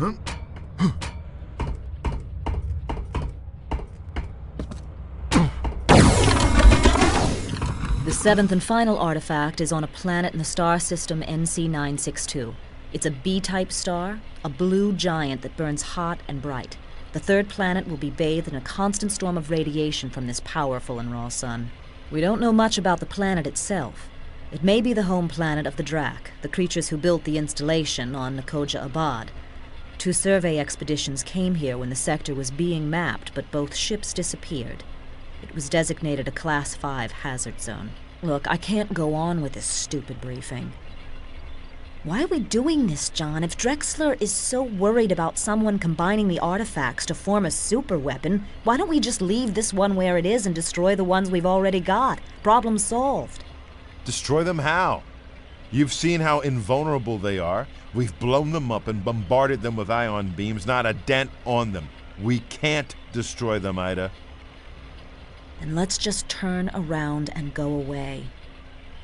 The seventh and final artifact is on a planet in the star system NC962. It's a B-type star, a blue giant that burns hot and bright. The third planet will be bathed in a constant storm of radiation from this powerful and raw sun. We don't know much about the planet itself. It may be the home planet of the Drak, the creatures who built the installation on Nakoja Abad. 2 survey expeditions came here when the sector was being mapped, but both ships disappeared. It was designated a Class 5 hazard zone. Look, I can't go on with this stupid briefing. Why are we doing this, John? If Drexler is so worried about someone combining the artifacts to form a super weapon, why don't we just leave this one where it is and destroy the ones we've already got? Problem solved. Destroy them how? You've seen how invulnerable they are. We've blown them up and bombarded them with ion beams, not a dent on them. We can't destroy them, Ida. Then let's just turn around and go away.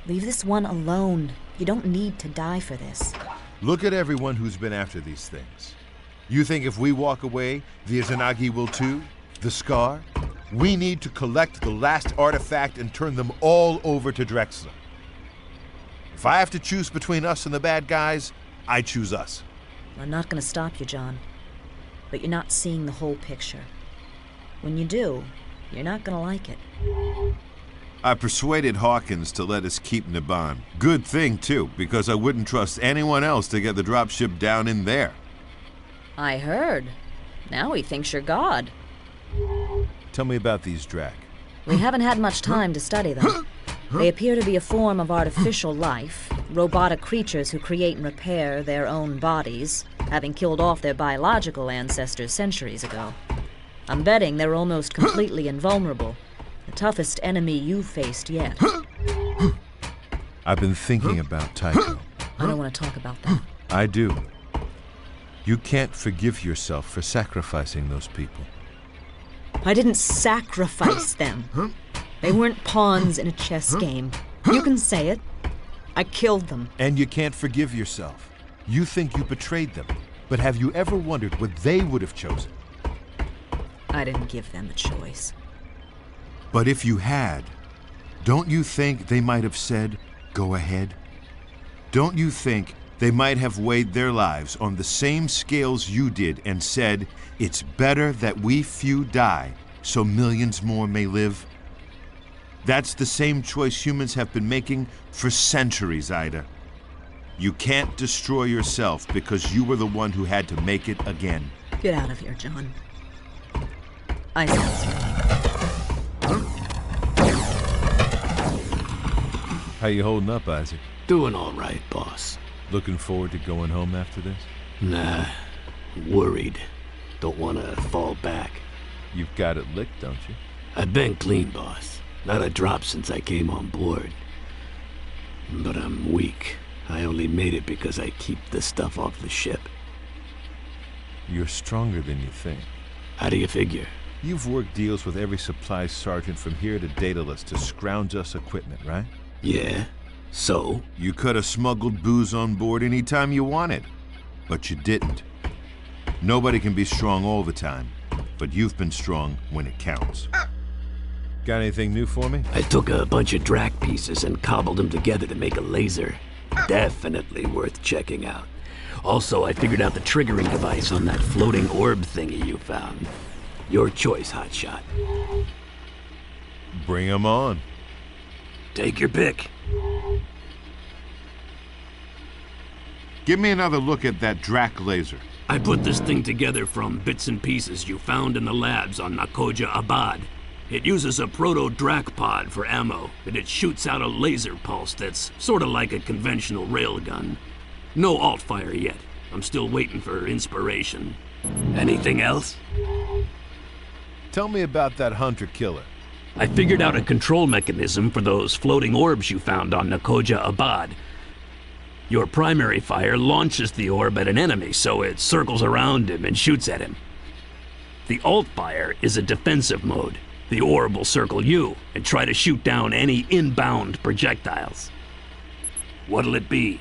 Leave this one alone. You don't need to die for this. Look at everyone who's been after these things. You think if we walk away, the Izanagi will too? The Scar? We need to collect the last artifact and turn them all over to Drexler. If I have to choose between us and the bad guys, I choose us. I'm not going to stop you, John. But you're not seeing the whole picture. When you do, you're not going to like it. I persuaded Hawkins to let us keep Niban. Good thing, too, because I wouldn't trust anyone else to get the dropship down in there. I heard. Now he thinks you're God. Tell me about these Drak. We haven't had much time to study them. They appear to be a form of artificial life, robotic creatures who create and repair their own bodies, having killed off their biological ancestors centuries ago. I'm betting they're almost completely invulnerable. The toughest enemy you've faced yet. I've been thinking about Tycho. I don't want to talk about that. I do. You can't forgive yourself for sacrificing those people. I didn't sacrifice them. They weren't pawns in a chess game. You can say it. I killed them. And you can't forgive yourself. You think you betrayed them. But have you ever wondered what they would have chosen? I didn't give them a choice. But if you had, don't you think they might have said, go ahead? Don't you think they might have weighed their lives on the same scales you did and said, it's better that we few die so millions more may live? That's the same choice humans have been making for centuries, Ida. You can't destroy yourself because you were the one who had to make it again. Get out of here, John. I sense you. How you holding up, Isaac? Doing all right, boss. Looking forward to going home after this? Nah, worried. Don't want to fall back. You've got it licked, don't you? I've been clean, boss. Not a drop since I came on board. But I'm weak. I only made it because I keep the stuff off the ship. You're stronger than you think. How do you figure? You've worked deals with every supply sergeant from here to Daedalus to scrounge us equipment, right? Yeah. So? You could have smuggled booze on board anytime you wanted. But you didn't. Nobody can be strong all the time. But you've been strong when it counts. Got anything new for me? I took a bunch of Drak pieces and cobbled them together to make a laser. Definitely worth checking out. Also, I figured out the triggering device on that floating orb thingy you found. Your choice, hotshot. Bring 'em on. Take your pick. Give me another look at that Drak laser. I put this thing together from bits and pieces you found in the labs on Nakoja Abad. It uses a proto-Drak pod for ammo, and it shoots out a laser pulse that's sort of like a conventional railgun. No alt-fire yet. I'm still waiting for inspiration. Anything else? Tell me about that hunter-killer. I figured out a control mechanism for those floating orbs you found on Nakoja Abad. Your primary fire launches the orb at an enemy, so it circles around him and shoots at him. The alt-fire is a defensive mode. The orb will circle you and try to shoot down any inbound projectiles. What'll it be?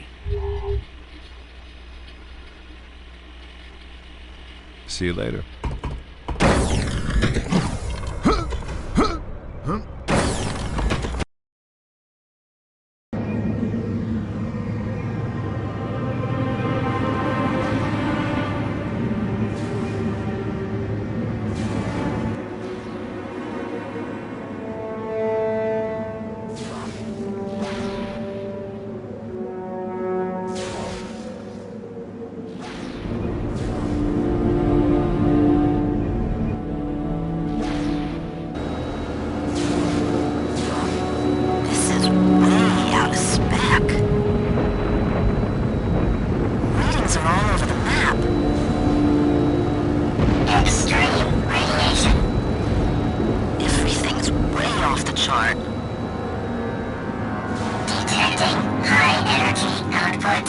See you later. This is way out of spec. Readings are all over the map. Extreme radiation. Everything's way off the chart. Detecting high energy output.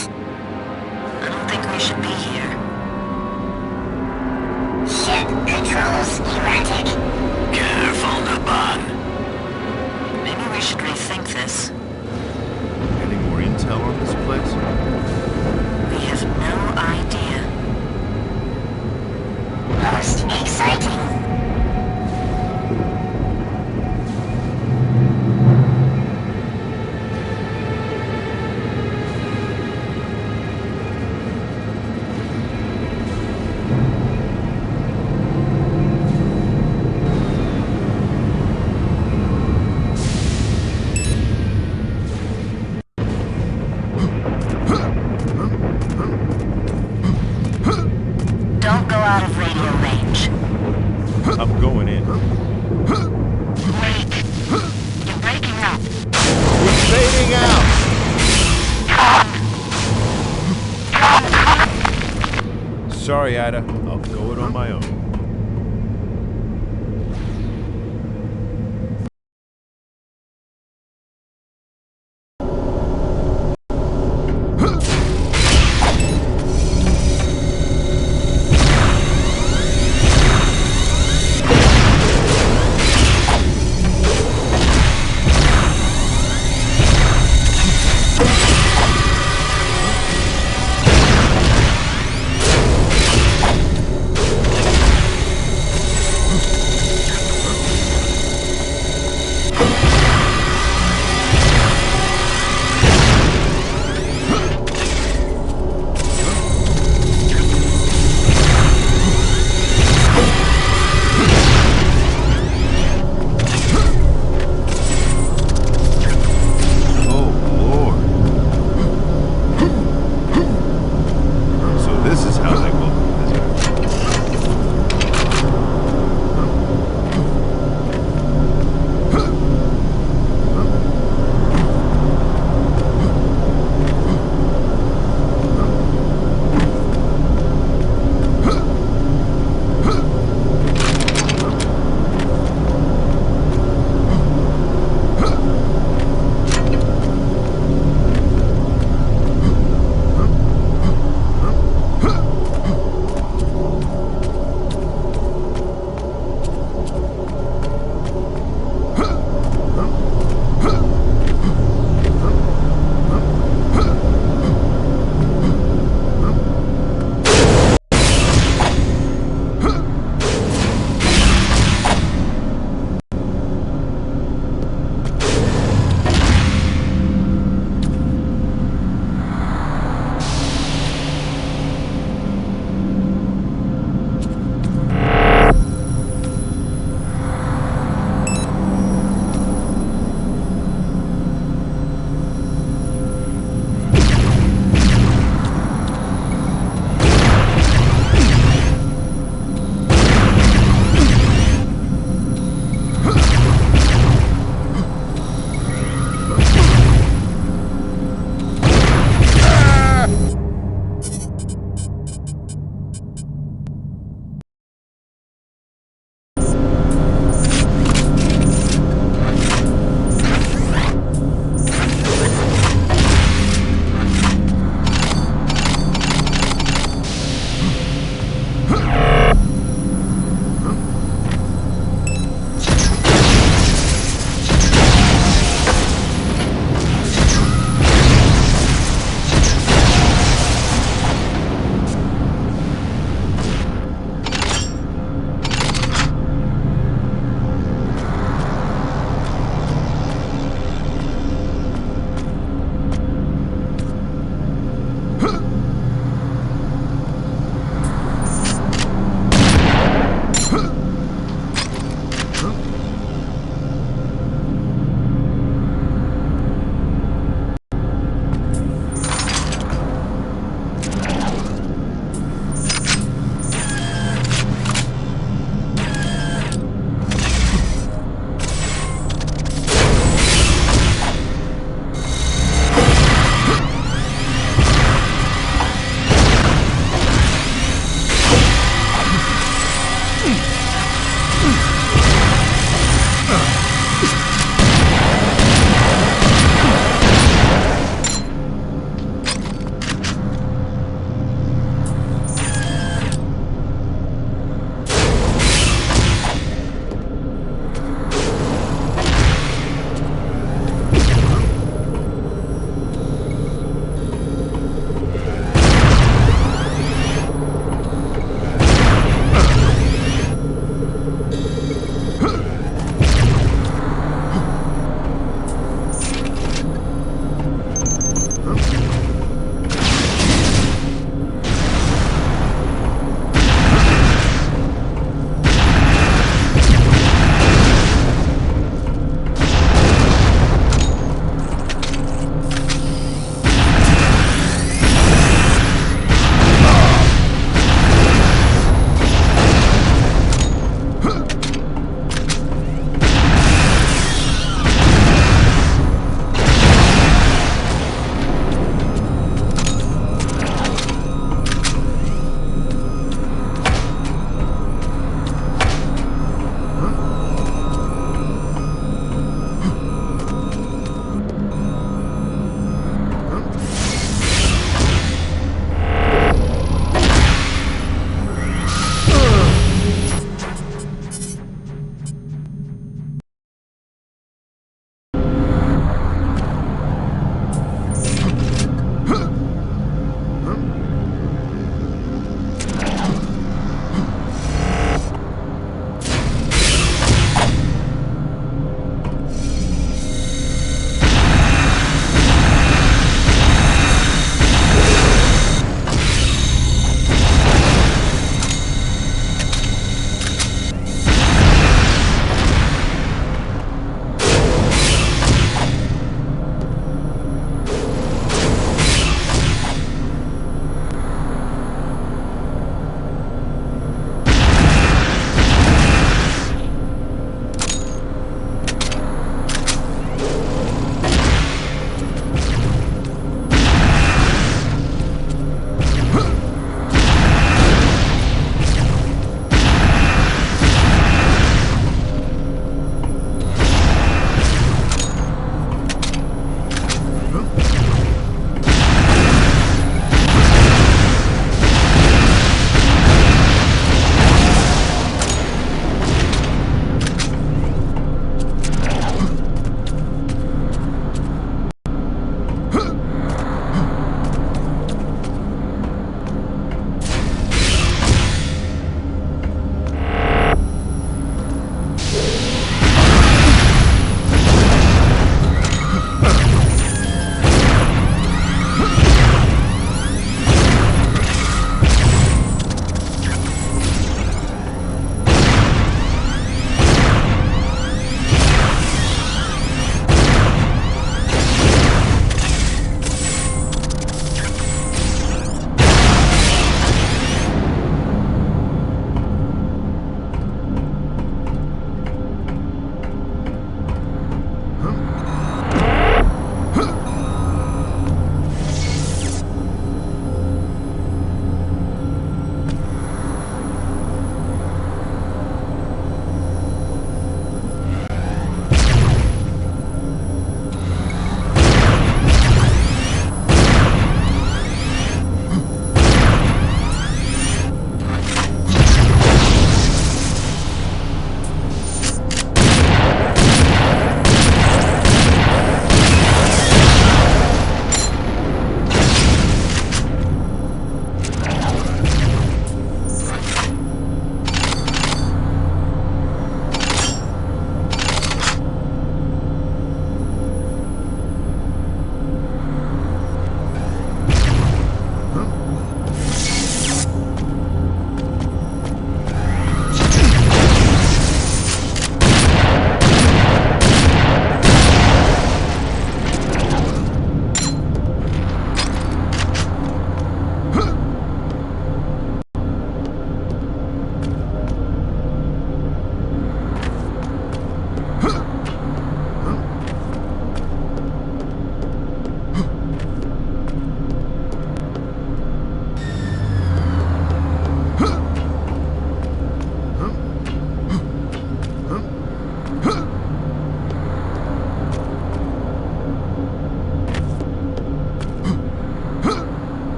I don't think we should be here. Ship controls erratic. Careful, Naban. Maybe we should rethink this. Any more intel on this place? We have no idea. Most exciting. Don't go out of radio range. I'm going in. Wait. You're breaking up. We're fading out. Sorry, Ida. I'll go it on my own.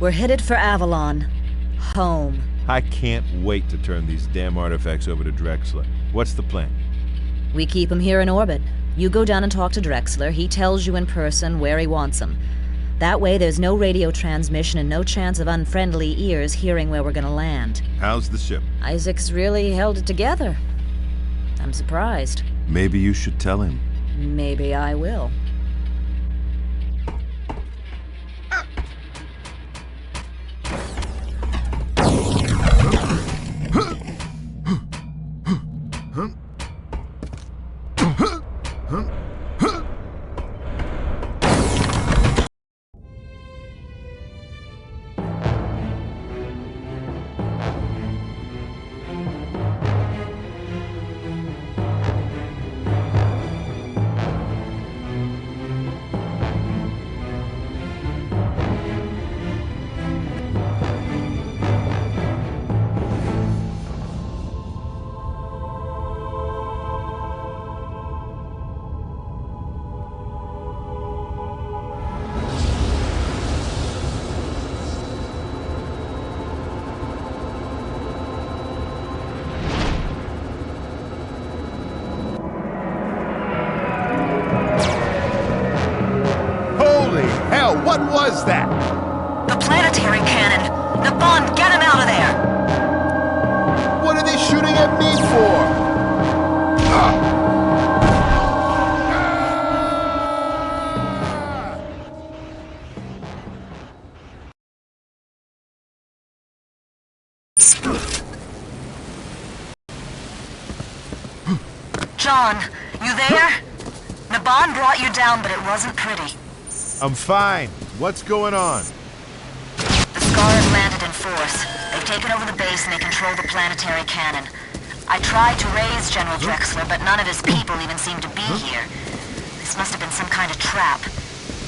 We're headed for Avalon. Home. I can't wait to turn these damn artifacts over to Drexler. What's the plan? We keep him here in orbit. You go down and talk to Drexler. He tells you in person where he wants him. That way there's no radio transmission and no chance of unfriendly ears hearing where we're gonna land. How's the ship? Isaac's really held it together. I'm surprised. Maybe you should tell him. Maybe I will. What was that? The planetary cannon! The bomb! Get him out of there! What are they shooting at me for? John, you there? Naban brought you down, but it wasn't pretty. I'm fine. What's going on? The Scar have landed in force. They've taken over the base and they control the planetary cannon. I tried to raise General Drexler, but none of his people even seem to be here. This must have been some kind of trap.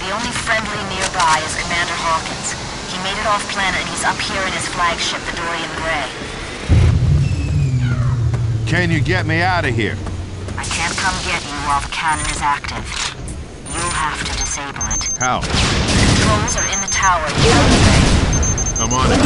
The only friendly nearby is Commander Hawkins. He made it off-planet and he's up here in his flagship, the Dorian Gray. Can you get me out of here? I can't come get you while the cannon is active. You'll have to disable it. How? The controls are in the tower. I'm on it.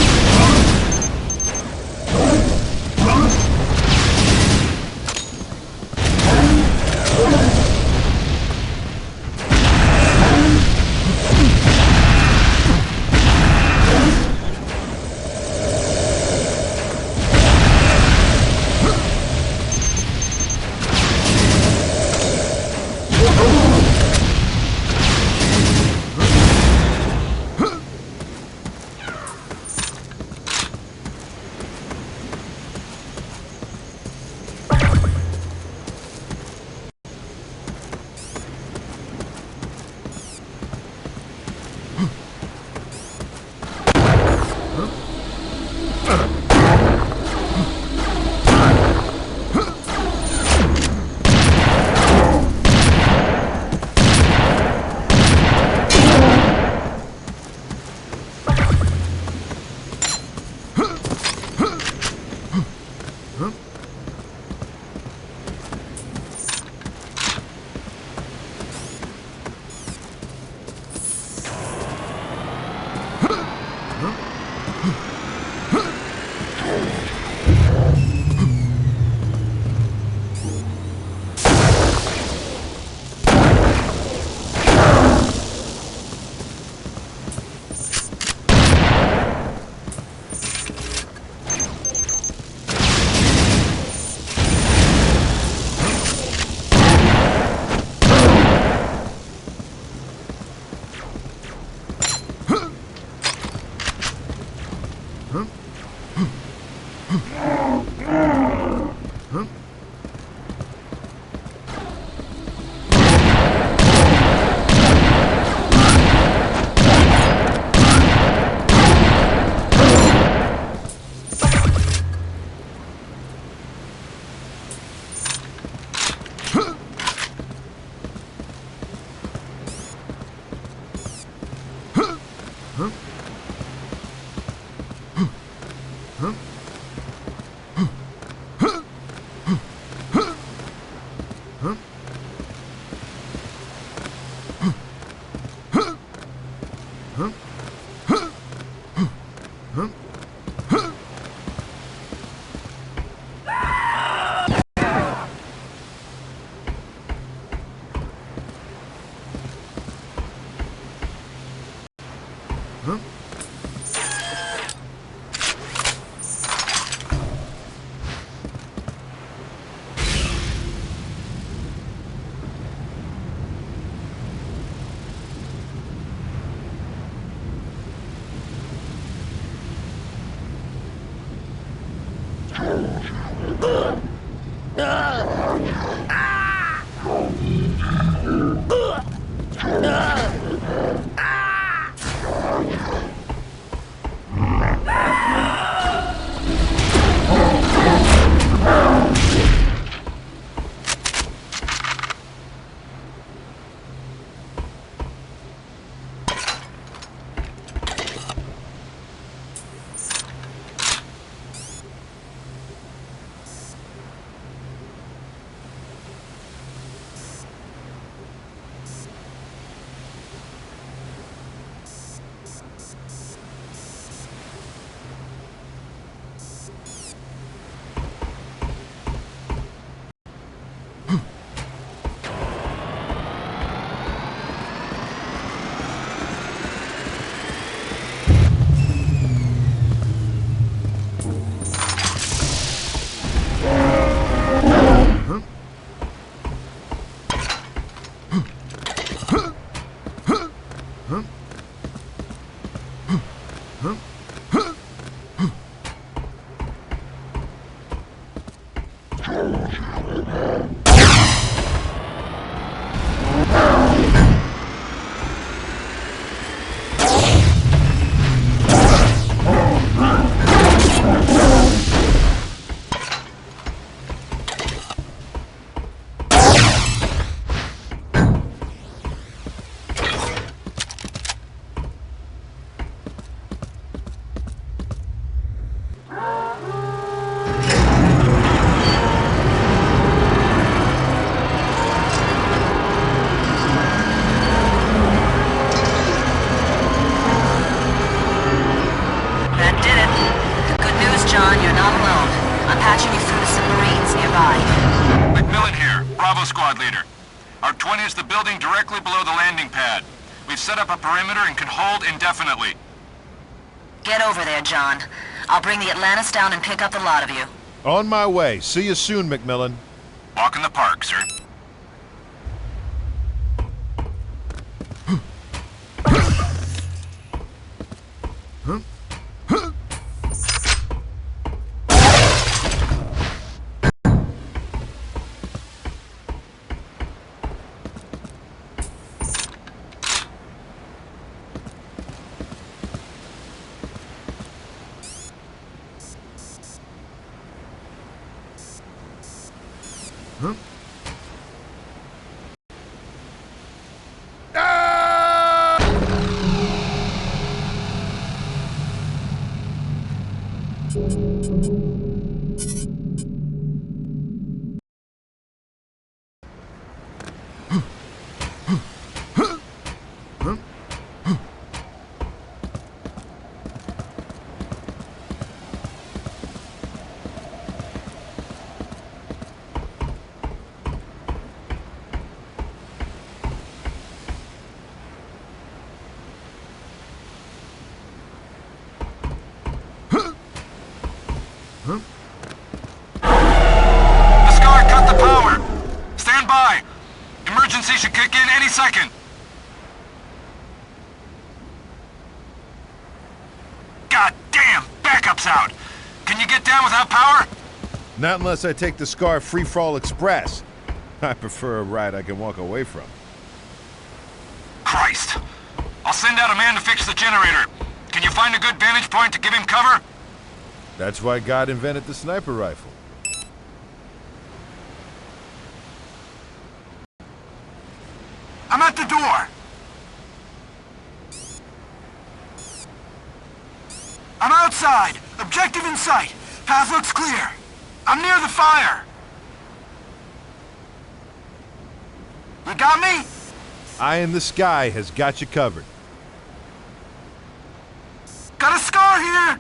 Squad leader. Our 20 is the building directly below the landing pad. We've set up a perimeter and can hold indefinitely. Get over there, John. I'll bring the Atlantis down and pick up the lot of you. On my way. See you soon, Macmillan. Walk in the park, sir. The Scar cut the power! Stand by! Emergency should kick in any second! God damn! Backup's out! Can you get down without power? Not unless I take the Scar Free-Fall Express. I prefer a ride I can walk away from. Christ! I'll send out a man to fix the generator. Can you find a good vantage point to give him cover? That's why God invented the sniper rifle. I'm at the door! I'm outside! Objective in sight! Path looks clear! I'm near the fire! You got me? Eye in the sky has got you covered. Got a Scar here!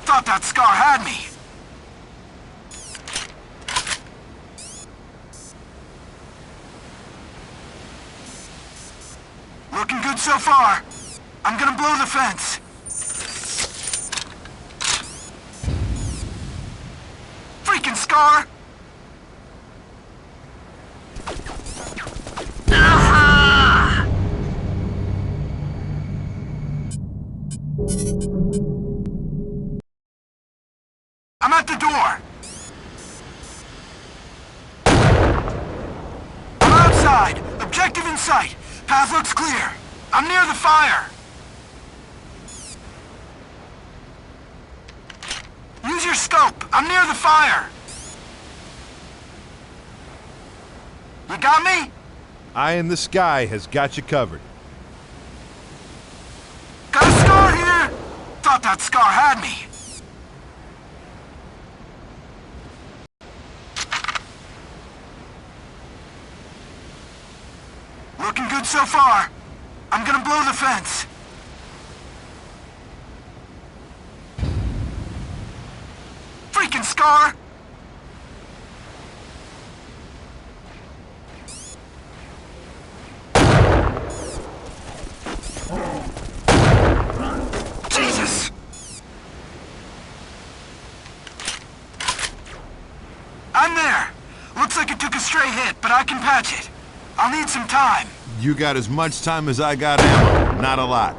Thought that Scar had me! so far. I'm gonna blow the fence. Freaking Scar! Ah! I'm at the door. I'm outside. Objective in sight. Path looks clear. I'm near the fire. Use your scope. I'm near the fire. You got me? Eye in the sky has got you covered. Got a Scar here? Thought that Scar had me. Looking good so far. I'm gonna blow the fence. Freaking Scar! Jesus! I'm there. Looks like it took a stray hit, but I can patch it. I'll need some time. You got as much time as I got ammo. Not a lot.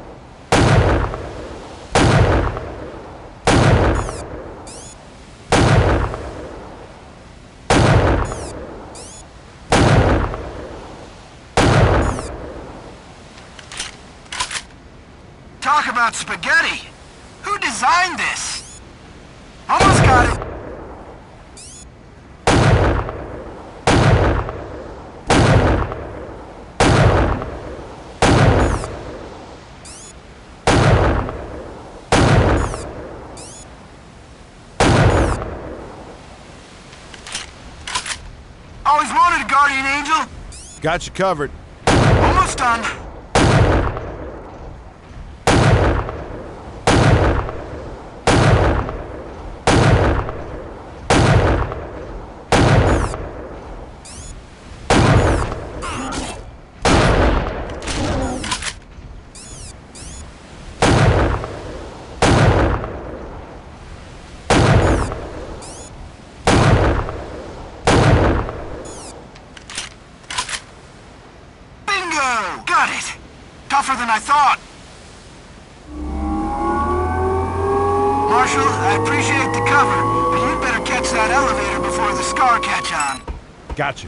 Talk about spaghetti. Who designed this? Almost got it. Always wanted a guardian angel. Got you covered. Almost done. Got it! Tougher than I thought. Marshal, I appreciate the cover, but you'd better catch that elevator before the Scar catch on. Gotcha.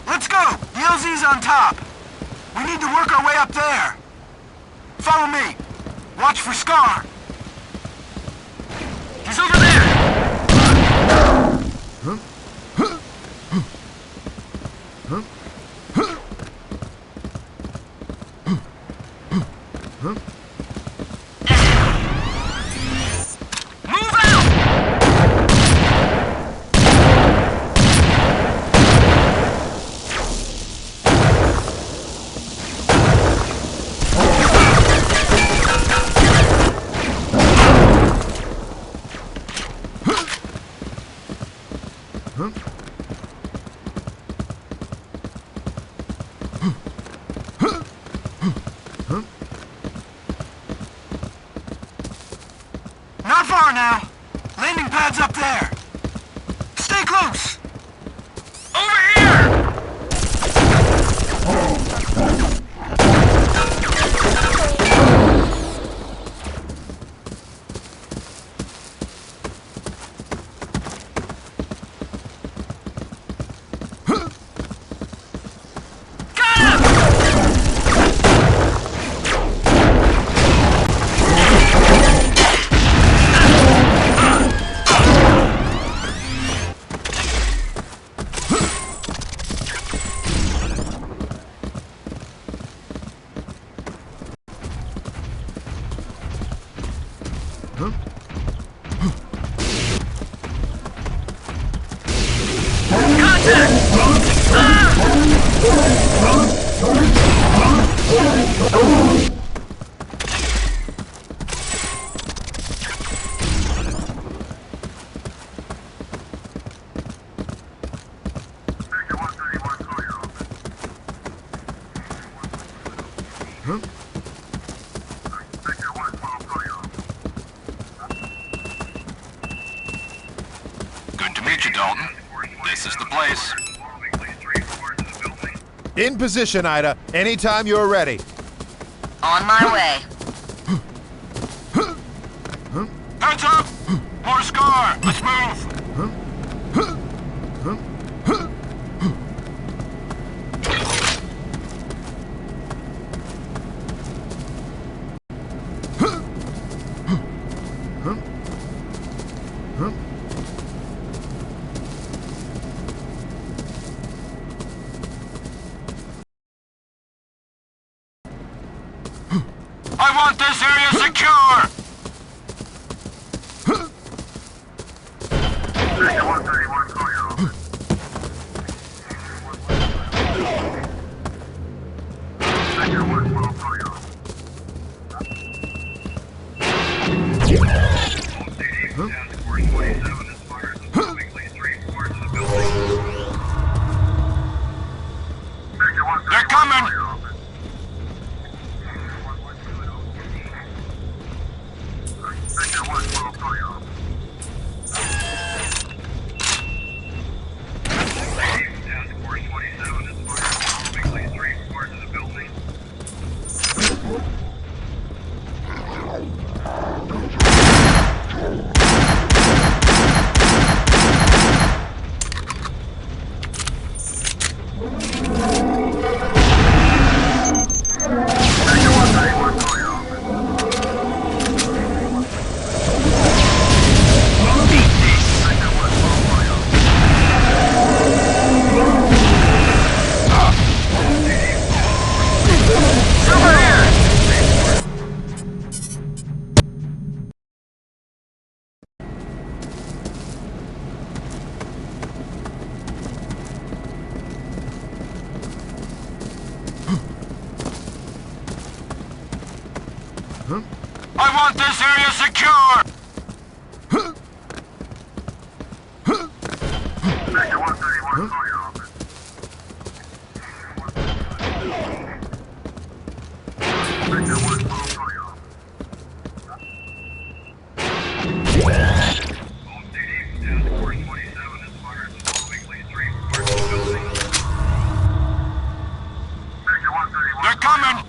Let's go! The LZ's on top. We need to work our way up there. Follow me. Watch for Scar. He's over there! Move out! Good to meet you, Dalton. This is the place. In position, Ida. Anytime you're ready. On my way. Heads up! More Scar! Let's move! I want this area secure! They're coming! I want this area secure! They're coming!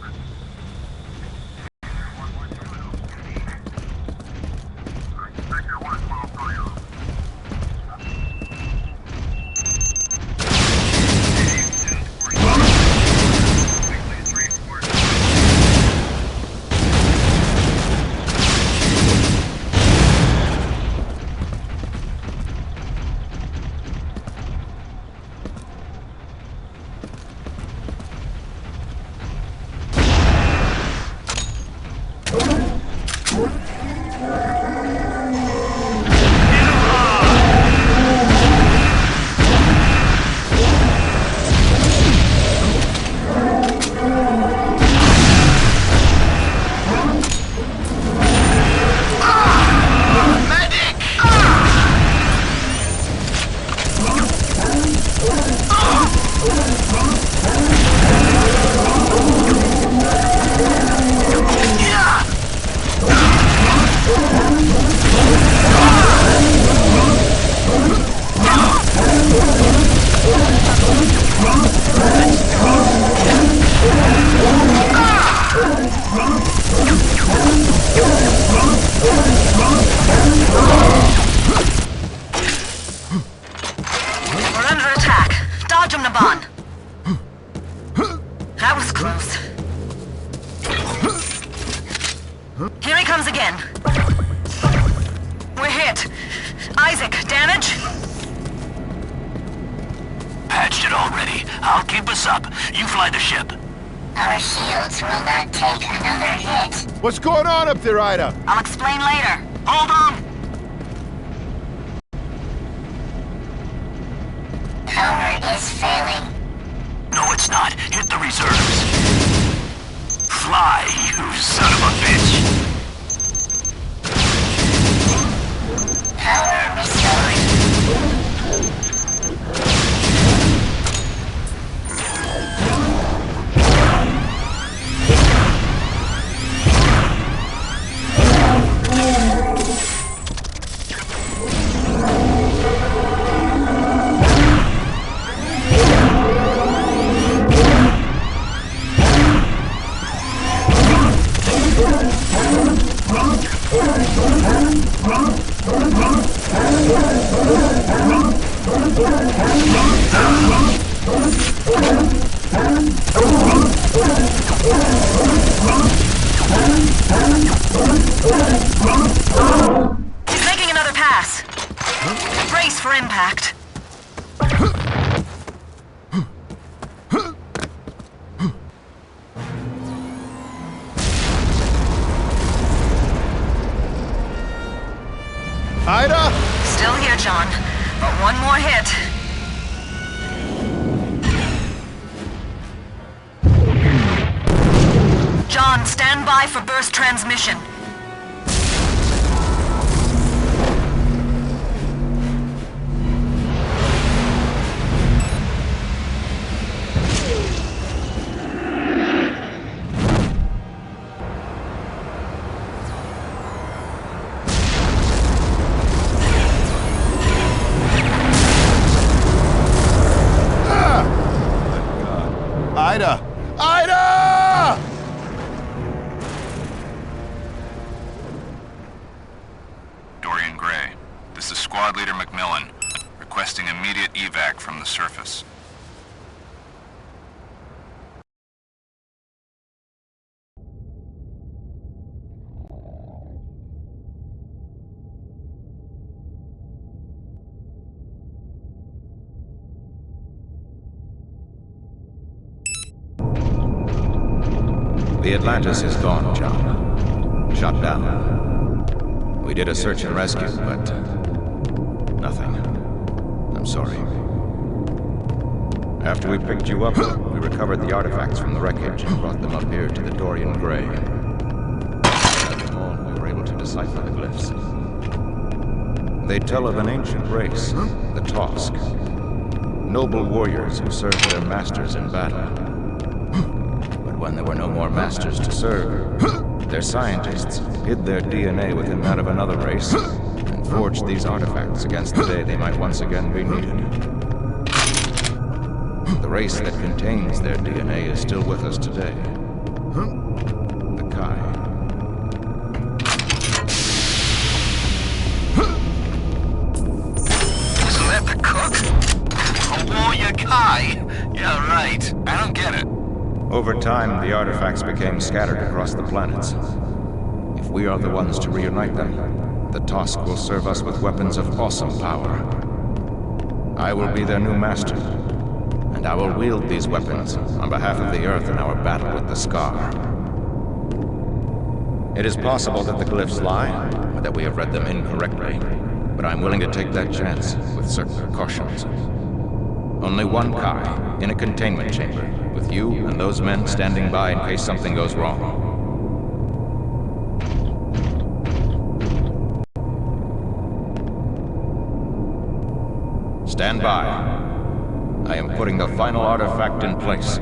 We're under attack. Dodge him, Naban. That was close. Here he comes again. We're hit. Isaac, damage? Patched it already. I'll keep us up. You fly the ship. Our shields will not take another hit. What's going on up there, Ida? I'll explain later. Hold on! Power is failing. No, it's not. Hit the reserves. Fly, you son of a bitch! Power restored. He's making another pass. Brace for impact. Ida? Still here, John. But one more hit. John, stand by for burst transmission. Ida! Ida! Dorian Gray, this is Squad Leader McMillan, requesting immediate evac from the surface. The Atlantis is gone, John. Shot down. We did a search and rescue, but nothing. I'm sorry. After we picked you up, we recovered the artifacts from the wreckage and brought them up here to the Dorian Gray. At them all, we were able to decipher the glyphs. They tell of an ancient race, the Tosk. Noble warriors who served their masters in battle. When there were no more masters to serve, their scientists hid their DNA within that of another race and forged these artifacts against the day they might once again be needed. The race that contains their DNA is still with us today. The Kai. Isn't that the cook? A warrior Kai? Yeah, right. I don't get it. Over time, the artifacts became scattered across the planets. If we are the ones to reunite them, the Tosk will serve us with weapons of awesome power. I will be their new master, and I will wield these weapons on behalf of the Earth in our battle with the Scar. It is possible that the glyphs lie, or that we have read them incorrectly, but I'm willing to take that chance with certain precautions. Only one Kai, in a containment chamber, with you and those men standing by in case something goes wrong. Stand by. I am putting the final artifact in place.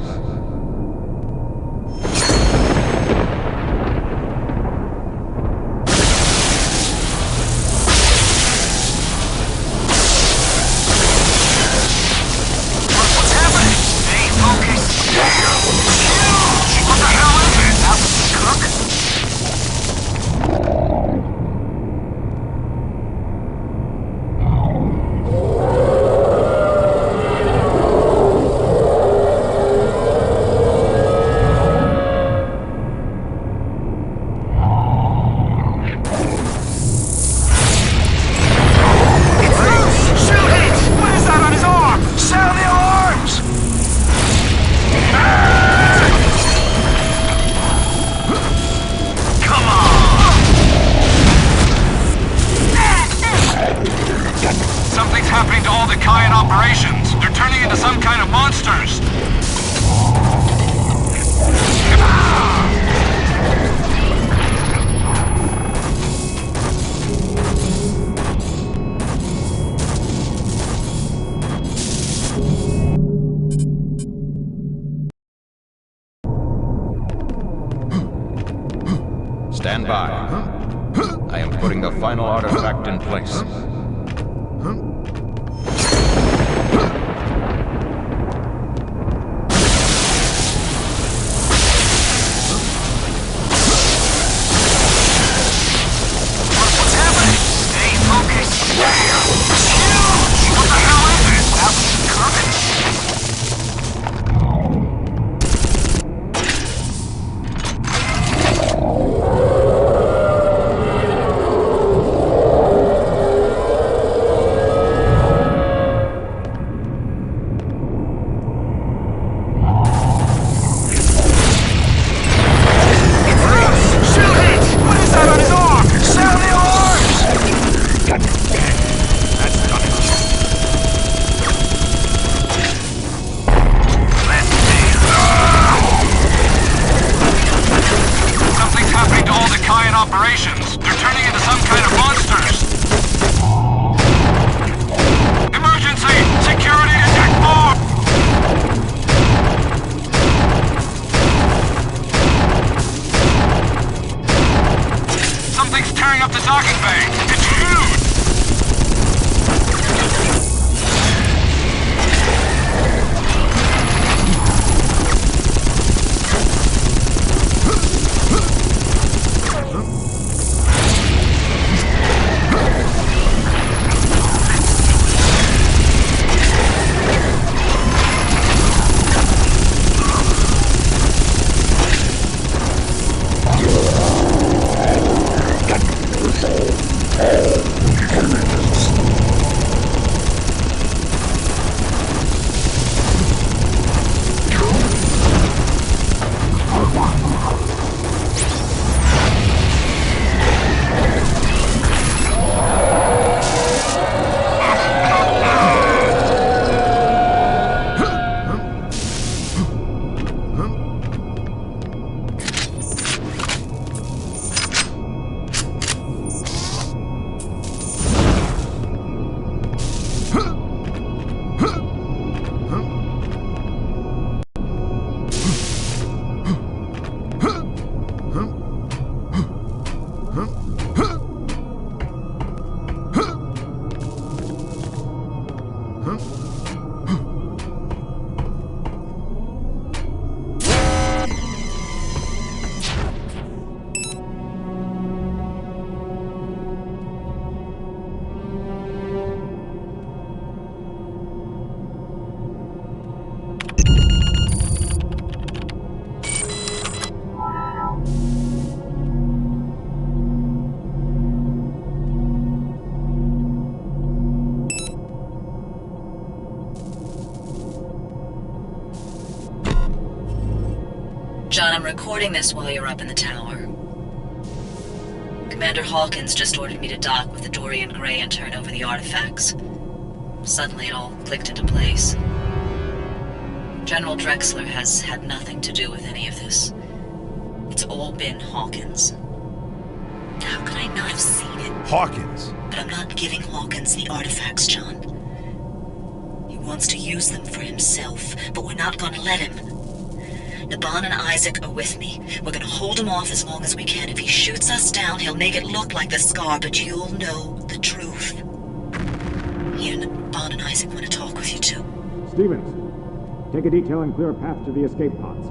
kind of monsters. Stand by. I am putting the final artifact in place. What's happening? Stay focused. It's huge! What the hell is it? That was coming. Operations. They're turning into some kind of monsters. Emergency! Security to deck 4! Something's tearing up the docking bay. It's huge! John, I'm recording this while you're up in the tower. Commander Hawkins just ordered me to dock with the Dorian Gray and turn over the artifacts. Suddenly it all clicked into place. General Drexler has had nothing to do with any of this. It's all been Hawkins. How could I not have seen it? Hawkins! But I'm not giving Hawkins the artifacts, John. He wants to use them for himself, but we're not gonna let him. Naban and Isaac are with me. We're gonna hold him off as long as we can. If he shoots us down, he'll make it look like the Scar, but you'll know the truth. He and Naban and Isaac want to talk with you too. Stevens, take a detail and clear a path to the escape pods.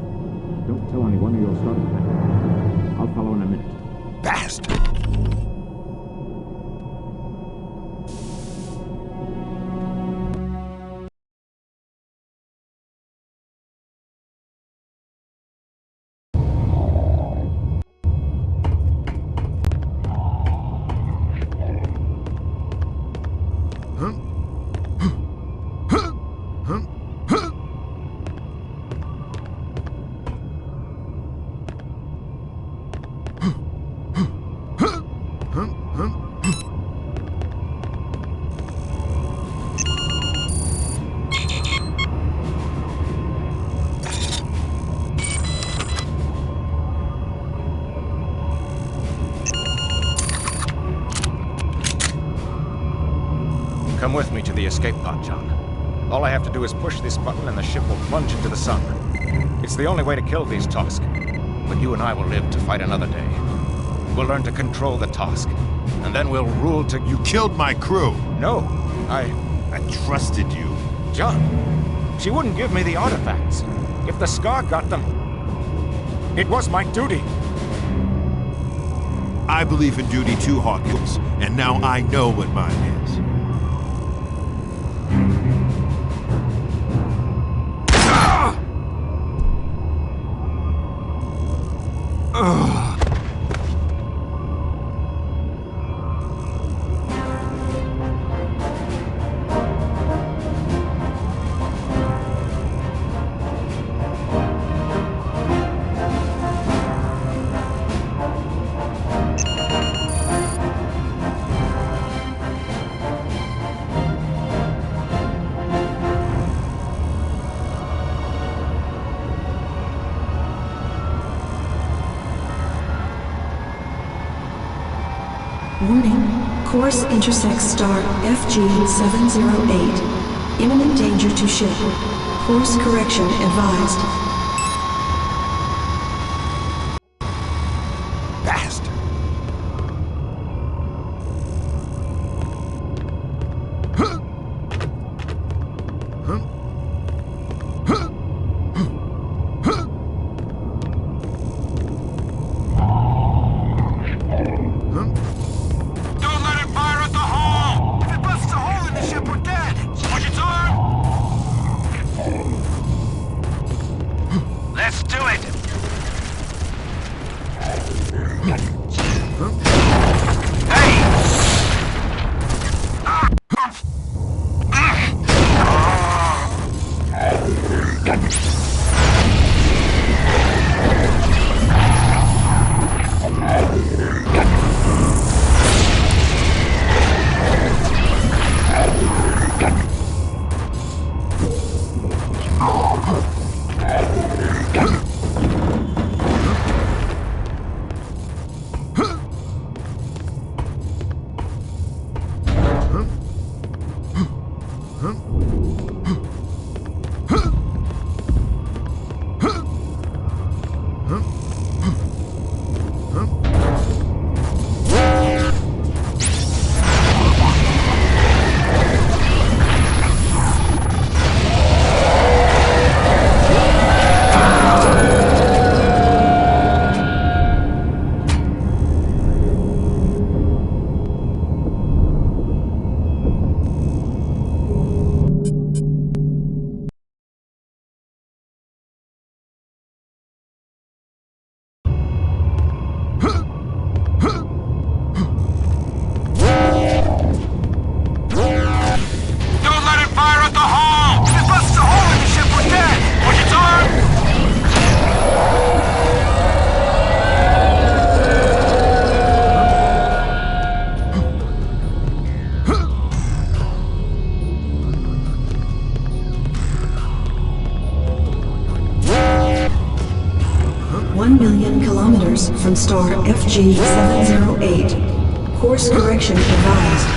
Don't tell anyone or you'll start a panic. I'll follow in a minute. Bastard! escape pod, John. All I have to do is push this button and the ship will plunge into the sun. It's the only way to kill these Tosk. But you and I will live to fight another day. We'll learn to control the Tosk. And then we'll rule to... You killed my crew. No, I trusted you. John, she wouldn't give me the artifacts. If the Scar got them, it was my duty. I believe in duty too, Hawkins, and now I know what mine is. Warning. Course intersects star FG-708. Imminent danger to ship. Course correction advised. Bastard! From star FG-708. Course correction advised.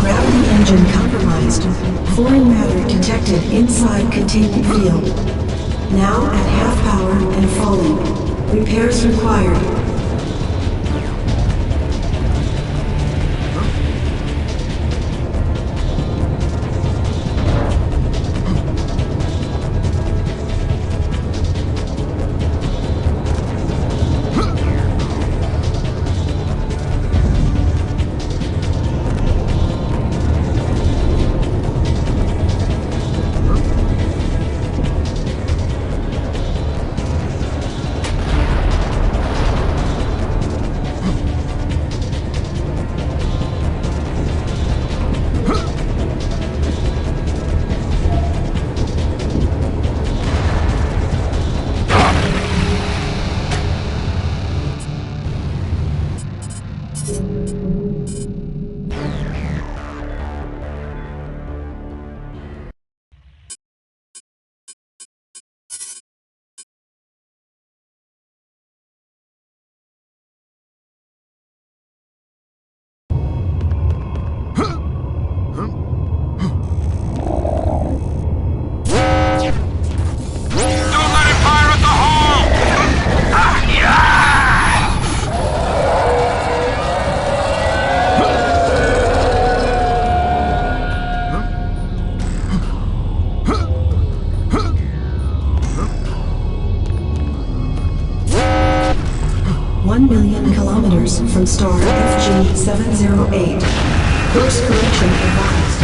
Gravity engine compromised. Foreign matter detected inside containment field. Now at half power and falling. Repairs required. Don't let him fire at the hull! One million kilometers from star FG 708. Course correction advised.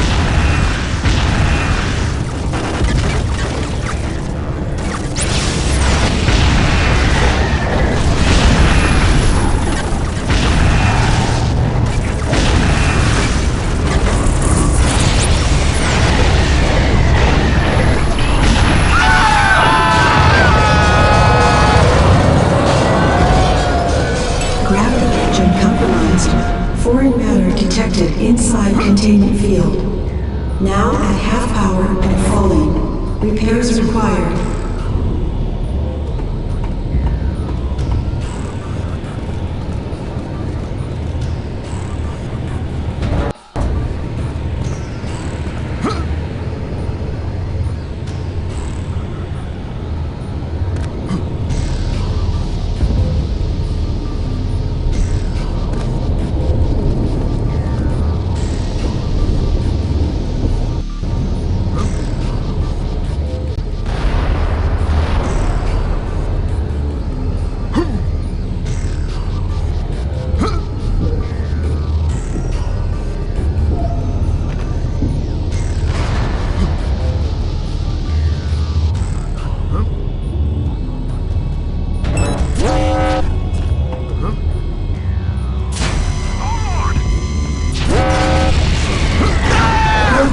Gravity engine compromised. Foreign matter detected inside containment field. Now at half power and falling. Repairs required.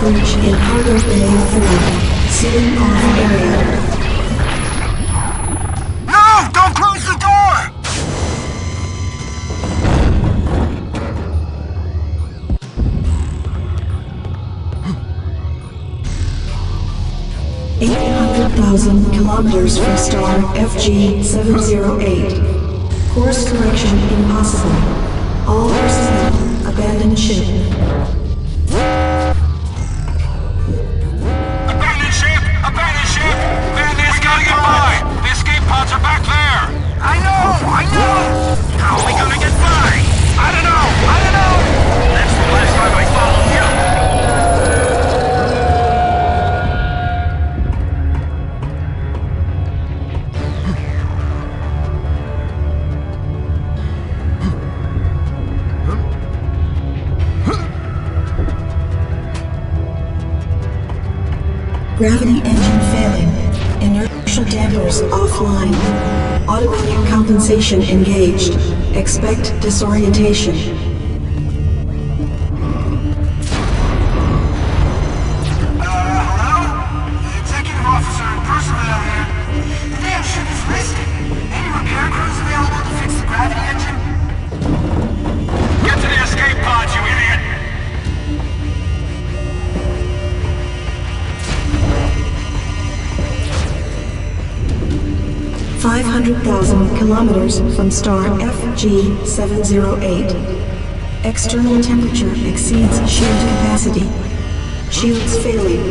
Breach in cargo bay 4. Sealing off area. No! Don't close the door! Kilometers from star FG 708. Course correction impossible. All personnel abandon ship. Abandon ship! Abandon ship! Man, this gotta get by! The escape pods are back there! I know! How are we gonna get by? I don't know! That's the last time I followed you! Gravity engine failing. Inertial dampers offline. Automatic compensation engaged. Expect disorientation. Hello? Executive officer and personnel here. The damn ship is risky. Any repair crews available to fix the gravity engine? Get to the escape pods, you idiot! 500,000 kilometers from star FG 708. External temperature exceeds shield capacity. Shields failing.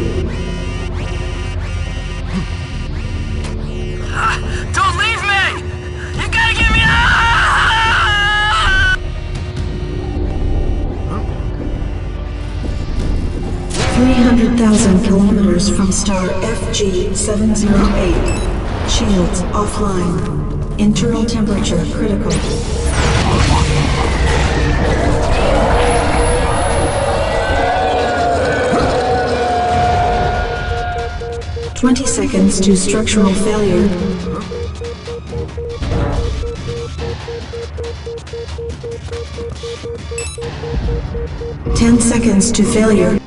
Don't leave me! You gotta get me out! 300,000 kilometers from star FG 708. Shields offline. Internal temperature critical. "20 seconds to structural failure. "10 seconds to failure.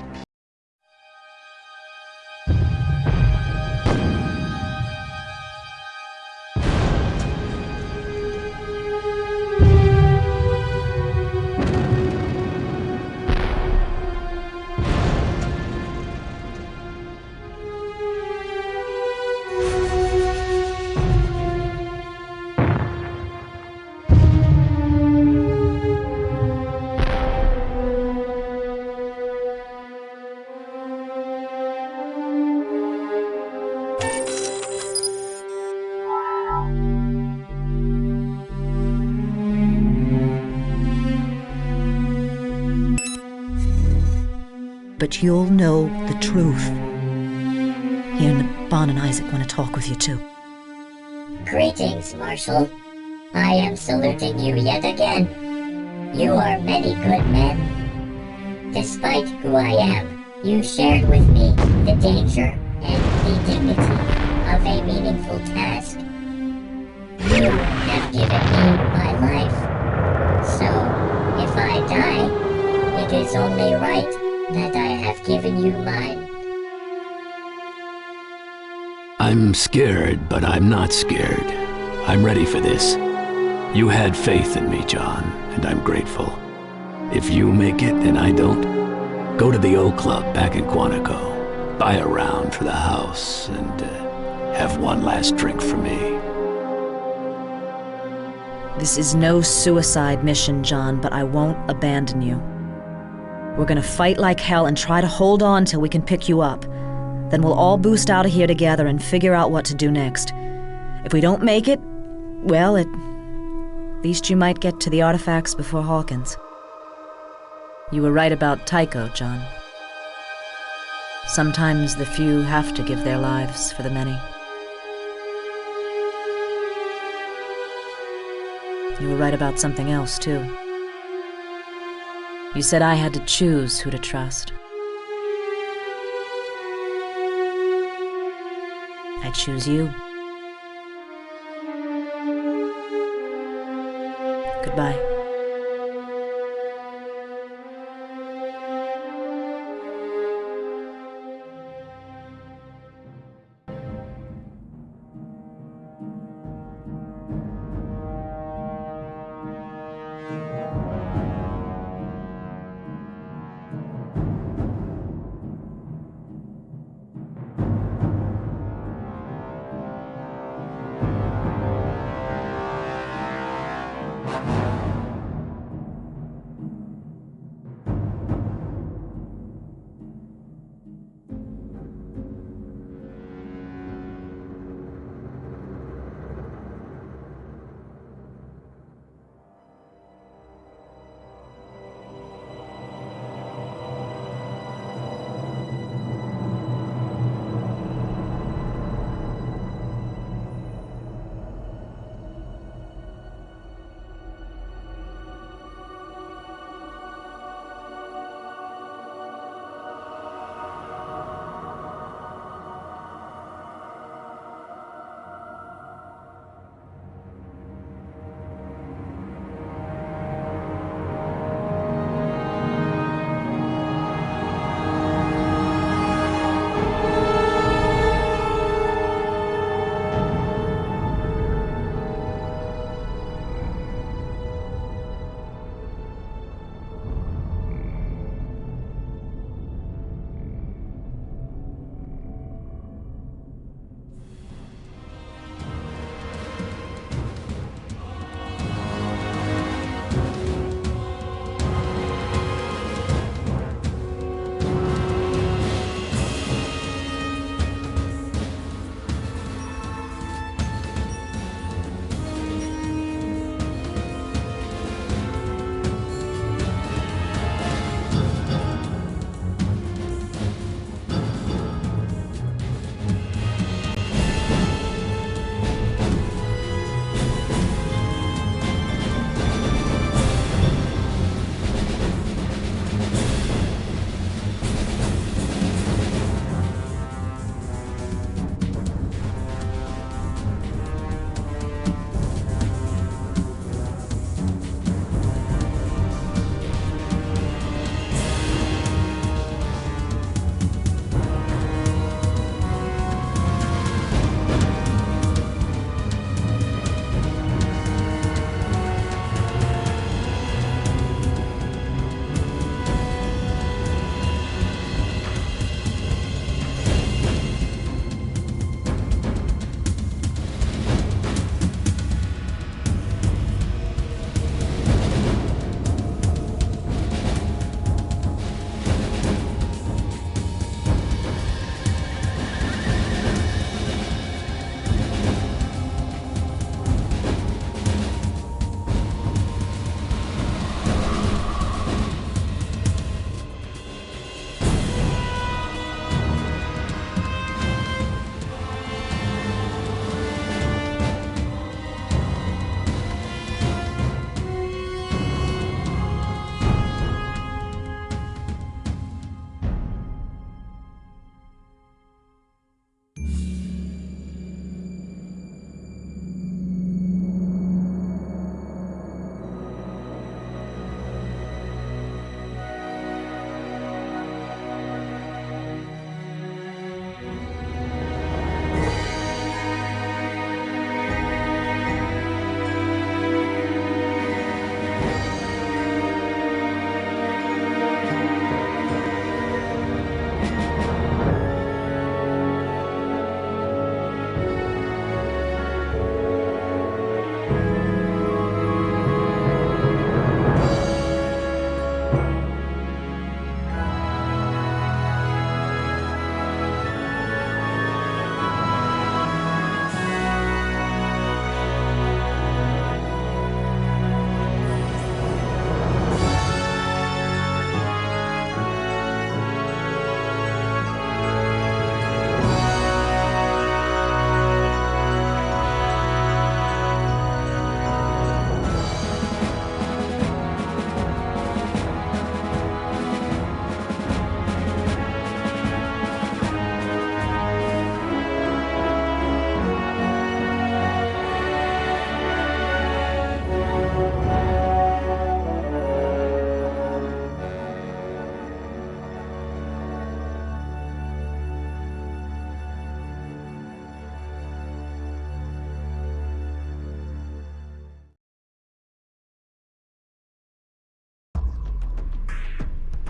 but you'll know the truth. Here, Bon and Isaac want to talk with you, too. Greetings, Marshal. I am saluting you yet again. You are many good men. Despite who I am, you shared with me the danger and the dignity of a meaningful task. You have given me my life. So, if I die, it is only right that I have given you mine. I'm scared, but I'm not scared. I'm ready for this. You had faith in me, John, and I'm grateful. If you make it and I don't, go to the O Club back in Quantico, buy a round for the house, and have one last drink for me. This is no suicide mission, John, but I won't abandon you. We're gonna fight like hell and try to hold on till we can pick you up. Then we'll all boost out of here together and figure out what to do next. If we don't make it, well, at least you might get to the artifacts before Hawkins. You were right about Tycho, John. Sometimes the few have to give their lives for the many. You were right about something else, too. You said I had to choose who to trust. I choose you. Goodbye.